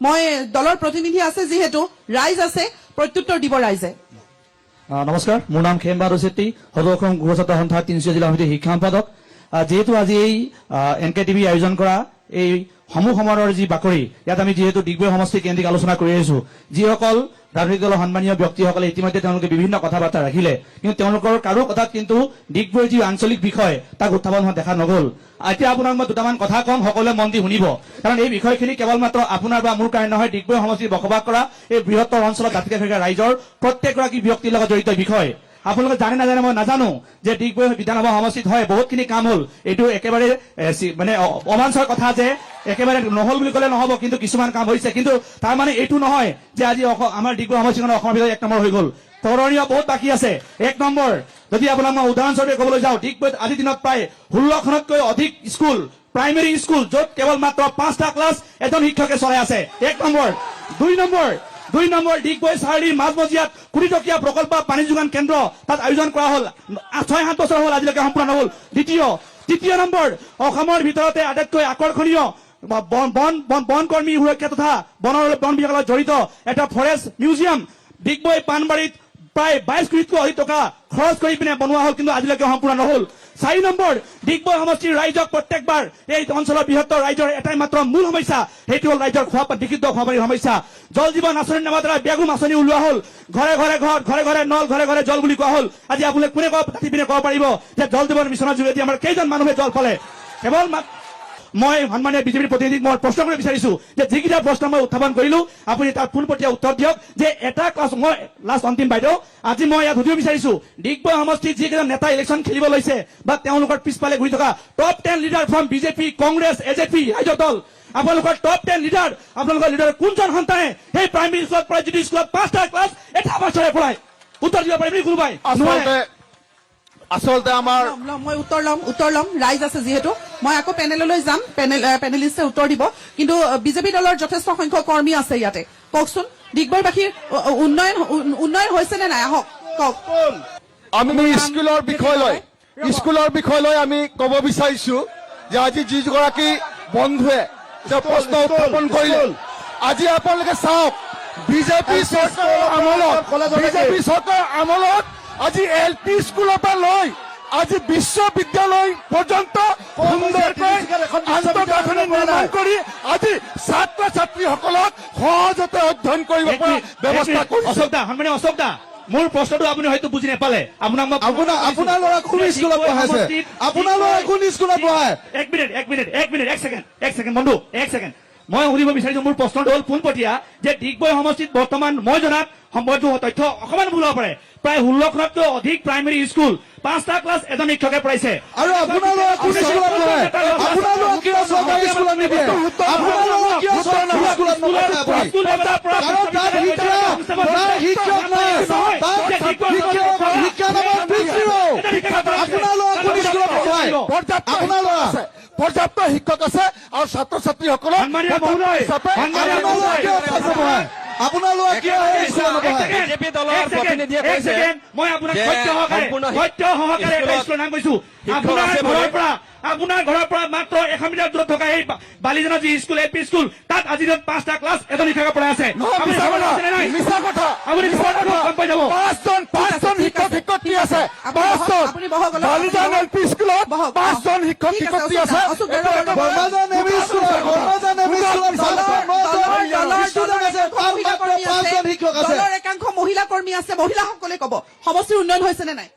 মই দলৰ প্ৰতিনিধি আছে যিহেতু ৰাইজ আছে প্ৰত্যুত্তৰ দিব ৰাইজে। নমস্কাৰ, মোৰ নাম খেম বাহাদুৰ চেত্ৰী, সদৌ অসম যুৱ ছাত্ৰ সন্থাৰ ৩০ জিলা সমিতিৰ শিক্ষা সম্পাদক। যেহেতু আজি এই NKTV আয়োজন কৰা এই সমূহ সমাৰোহৰ যি বাকৰি, ইয়াত আমি যিহেতু ডিগবৈ সমষ্টি কেন্দ্ৰিক আলোচনা কৰি আহিছো, যিসকল ৰাজনৈতিক দলৰ সন্মানীয় ব্যক্তিসকলে ইতিমধ্যে তেওঁলোকে বিভিন্ন কথা বাৰ্তা ৰাখিলে, কিন্তু তেওঁলোকৰ কাৰো কথাত কিন্তু ডিগবৈৰ যি আঞ্চলিক বিষয় তাক উত্থাপন হোৱা দেখা নগ'ল। এতিয়া আপোনাক মই দুটামান কথা কম, সকলোৱে মন দি শুনিব, কাৰণ এই বিষয়খিনি কেৱল মাত্ৰ আপোনাৰ বা মোৰ কাৰণে নহয়, ডিগবৈ সমষ্টিত বসবাস কৰা এই বৃহত্তৰ অঞ্চলত দাঁতিকাষৰীয়া ৰাইজৰ প্ৰত্যেকগৰাকী ব্যক্তিৰ লগত জড়িত বিষয়। আপোনালোকে জানে নাজানে মই নাজানো যে ডিগবৈ বিধানসভা সমষ্টিত হয় বহুতখিনি কাম হ'ল। এইটো একেবাৰে মানে অমাঞ্চৰ কথা যে একেবাৰে নহল বুলি ক'লে নহ'ব, কিন্তু কিছুমান কাম হৈছে। কিন্তু তাৰ মানে এইটো নহয় যে আজি আমাৰ ডিগবৈ সমষ্টিখন অসমৰ ভিতৰত 1 নম্বৰ হৈ গ'ল। কৰণীয় বহুত বাকী আছে। 1 নম্বৰ যদি আপোনাক মই উদাহৰণস্বৰূপে ক'বলৈ যাওঁ, ডিগবৈত আজিৰ দিনত প্ৰায় 16খনতকৈ অধিক স্কুল, প্ৰাইমেৰী স্কুল, য'ত কেৱল মাত্ৰ 5টা ক্লাছ এজন শিক্ষকে চলাই আছে। 1 নম্বৰ। 2 নম্বৰ ডিগবৈ চাৰিআলিৰ মাজমজিয়াত কোটি টকীয়া প্ৰকল্প পানী যোগান কেন্দ্ৰ তাত আয়োজন কৰা হ'ল। 6-7 বছৰ হ'ল, আজিলৈকে সম্পূৰ্ণ নহ'ল। তৃতীয় নম্বৰ, অসমৰ ভিতৰতে আটাইতকৈ আকৰ্ষণীয় বন কৰ্মী সুৰক্ষা তথা বন বিভাগৰ লগত জড়িত এটা ফৰেষ্ট মিউজিয়াম ডিগবৈ পাণবাৰীত প্ৰায় 22 কোটিতকৈ অধিক টকা খৰচ কৰি পিনে বনোৱা হ'ল, কিন্তু আজিলৈকে সম্পূৰ্ণ নহ'ল। 4 নম্বৰ, ডিগবৈ সমষ্টিৰ ৰাইজক প্ৰত্যেকবাৰ এই অঞ্চলৰ বৃহত্তৰ ৰাইজৰ এটাই মাত্ৰ মূল সমস্যা, সেইটো হ'ল ৰাইজৰ বিশুদ্ধ খোৱা পানীৰ সমস্যা। জল জীৱন আঁচনিৰ নামৰ দ্বাৰা বেগুম আঁচনি ওলোৱা হ'ল। ঘৰে ঘৰে নল, ঘৰে ঘৰে জল বুলি কোৱা হ'ল। আজি আপোনালোকে কোনে কাটি পিনে ক'ব পাৰিব যে জল জীৱন মিছনৰ যোগেদি আমাৰ কেইজন মানুহে জল পালে? কেৱল মই সন্মানীয় বিজেপিৰ প্ৰতিনিধিক মই প্ৰশ্ন কৰিব বিচাৰিছো যে যিকেইটা প্ৰশ্ন মই উত্থাপন কৰিলো আপুনি তাৰ পোনপটীয়া উত্তৰ দিয়ক। যে এটা ক্লাছ মই লাষ্ট অন্তিম বাইদেউ, আজি মই ইয়াত সুধিব বিচাৰিছো, ডিগবৈ সমষ্টিত যিকেইজন নেতা ইলেকশ্যন খেলিব লৈছে বা তেওঁলোকৰ পিছফালে ঘূৰি থকা top 10 leader from BJP, Congress, AJP ৰাজ্য দল, আপোনালোকৰ টপ 10 লিডাৰ, আপোনালোকৰ লিডাৰ কোনজন সন্তানে সেই প্ৰাইমেৰী স্কুলত পঢ়ায়, যিটো স্কুলত 5টা ক্লাছ এটা বছৰে পঢ়ায়? উত্তৰ দিব পাৰিবি কোনোবাই? আচলতে আমাৰ মই উত্তৰ ল'ম ৰাইজ আছে যিহেতু। মই আকৌ পেনেললৈ যাম, পেনেলিষ্টে উত্তৰ দিব। কিন্তু বিজেপি দলৰ যথেষ্ট সংখ্যক কৰ্মী আছে ইয়াতে। কওকচোন, ডিগবৈবাসীৰ উন্নয়ন হৈছে নে নাই? আহক কওক। আমি স্কুলৰ বিষয় লৈ আমি ক'ব বিচাৰিছো যে আজি যিগৰাকী বন্ধুৱে প্ৰশ্ন উত্থাপন কৰিলে, আজি আপোনালোকে চাওক, বিজেপি চৰকাৰৰ আমলত আজি LP স্কুলৰ পৰা লৈ আজি বিশ্ববিদ্যালয় পৰ্যন্ত সুন্দৰকৈ আন্তঃগাঁথনি নিৰ্মাণ কৰি আজি ছাত্ৰ ছাত্ৰীসকলক সহজতে অধ্যয়ন কৰিব পৰা ব্যৱস্থা কৰিছে। অশোক দা, মোৰ প্ৰশ্নটো আপুনি হয়তো বুজি নাপালে। আপোনাৰ ল'ৰা কোন স্কুলত পঢ়াইছে? আপোনাৰ ল'ৰা কোন স্কুলত পঢ়ায়? এক ছেকেণ্ড বন্ধু, এক ছেকেণ্ড। মই সুধিব বিচাৰিছো, মোৰ প্ৰশ্নটো হ'ল পোনপটীয়া যে ডিগবৈ সমষ্টিত বৰ্তমান মই জনাত সম্ভৱতঃ তথ্য অকণমান ভুল হ'ব পাৰে, প্ৰায় 16খনতকৈ অধিক প্ৰাইমেৰী স্কুল, 5টা ক্লাছ এজন শিক্ষকে পঢ়াইছে। আৰু আপোনাৰ ল'ৰা কোন স্কুলত পঢ়ায়? আপোনাৰ ল'ৰা কিয় চৰকাৰী স্কুলত নিদিয়ে? আপোনাৰ ল'ৰা কিয় চৰকাৰী স্কুলত নপঢ়ায়? পৰ্যাপ্ত শিক্ষক আছে আৰু ছাত্ৰ ছাত্ৰীসকলক আপোনাৰ ল'ৰা কিয় বিজেপি দলৰ প্ৰতিনিধিয়ে কৈছে মই আপোনাক সত্য সহকাৰে এটা স্কুলৰ নাম কৈছো। আপোনাৰ ঘৰৰ পৰা মাত্ৰ 100 মিটাৰ দূৰত থকা এই বালিজনৰ যি স্কুল, LP স্কুল, তাত আজি 5টা ক্লাছ এজন শিক্ষকে পঢ়াই আছে। মিছা কথা। আপুনি গম পাই যাব। 5জন শিক্ষক শিক্ষয়িত্ৰী আছে। 5জন বালিজান LP স্কুলত 5জন শিক্ষক শিক্ষয়িত্ৰী আছে। দলৰ একাংশ মহিলা কৰ্মী আছে, মহিলাসকলে ক'ব সমষ্টিৰ উন্নয়ন হৈছে নে নাই?